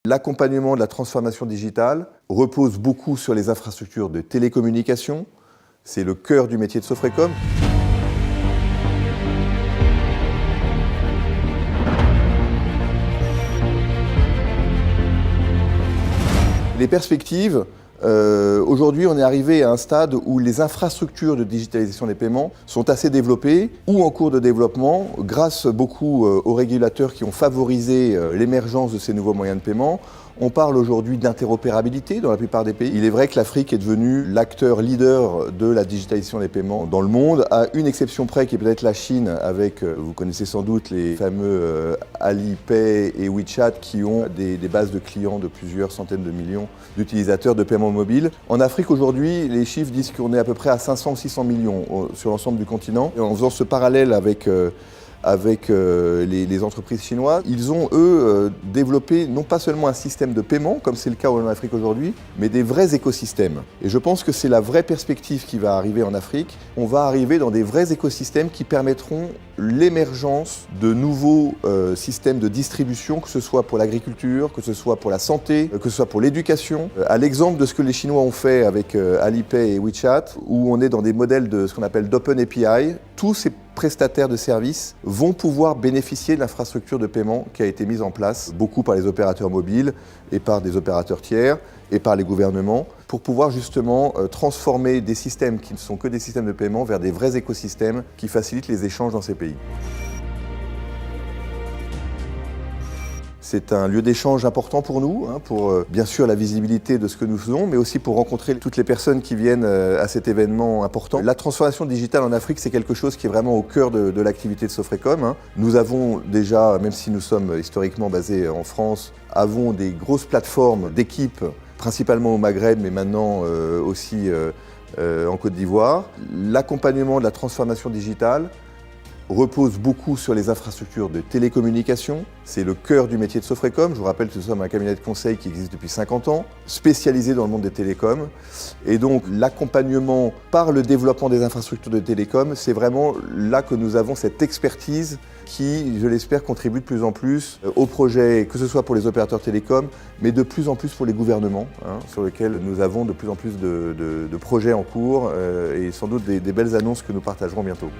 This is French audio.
L'accompagnement de la transformation digitale repose beaucoup sur les infrastructures de télécommunications. C'est le cœur du métier de Sofrecom. Les perspectives, aujourd'hui on est arrivé à un stade où les infrastructures de digitalisation des paiements sont assez développées ou en cours de développement grâce beaucoup aux régulateurs qui ont favorisé l'émergence de ces nouveaux moyens de paiement. On parle aujourd'hui d'interopérabilité dans la plupart des pays. Il est vrai que l'Afrique est devenue l'acteur leader de la digitalisation des paiements dans le monde, à une exception près qui est peut-être la Chine avec, vous connaissez sans doute les fameux Alipay et WeChat qui ont des bases de clients de plusieurs centaines de millions d'utilisateurs de paiement mobile. En Afrique aujourd'hui, les chiffres disent qu'on est à peu près à 500 ou 600 millions sur l'ensemble du continent. Et en faisant ce parallèle avec les entreprises chinoises, ils ont, eux, développé non pas seulement un système de paiement, comme c'est le cas en Afrique aujourd'hui, mais des vrais écosystèmes. Et je pense que c'est la vraie perspective qui va arriver en Afrique. On va arriver dans des vrais écosystèmes qui permettront l'émergence de nouveaux systèmes de distribution, que ce soit pour l'agriculture, que ce soit pour la santé, que ce soit pour l'éducation. À l'exemple de ce que les Chinois ont fait avec Alipay et WeChat, où on est dans des modèles de ce qu'on appelle d'Open API, tous ces prestataires de services vont pouvoir bénéficier de l'infrastructure de paiement qui a été mise en place, beaucoup par les opérateurs mobiles et par des opérateurs tiers et par les gouvernements, pour pouvoir justement transformer des systèmes qui ne sont que des systèmes de paiement vers des vrais écosystèmes qui facilitent les échanges dans ces pays. C'est un lieu d'échange important pour nous, pour bien sûr la visibilité de ce que nous faisons, mais aussi pour rencontrer toutes les personnes qui viennent à cet événement important. La transformation digitale en Afrique, c'est quelque chose qui est vraiment au cœur de l'activité de Sofrecom. Nous avons déjà, même si nous sommes historiquement basés en France, avons des grosses plateformes d'équipes, principalement au Maghreb, mais maintenant aussi en Côte d'Ivoire. L'accompagnement de la transformation digitale repose beaucoup sur les infrastructures de télécommunications. C'est le cœur du métier de Sofrecom. Je vous rappelle que nous sommes un cabinet de conseil qui existe depuis 50 ans, spécialisé dans le monde des télécoms. Et donc l'accompagnement par le développement des infrastructures de télécoms, c'est vraiment là que nous avons cette expertise qui, je l'espère, contribue de plus en plus au projet, que ce soit pour les opérateurs télécoms, mais de plus en plus pour les gouvernements, sur lesquels nous avons de plus en plus de projets en cours et sans doute des belles annonces que nous partagerons bientôt.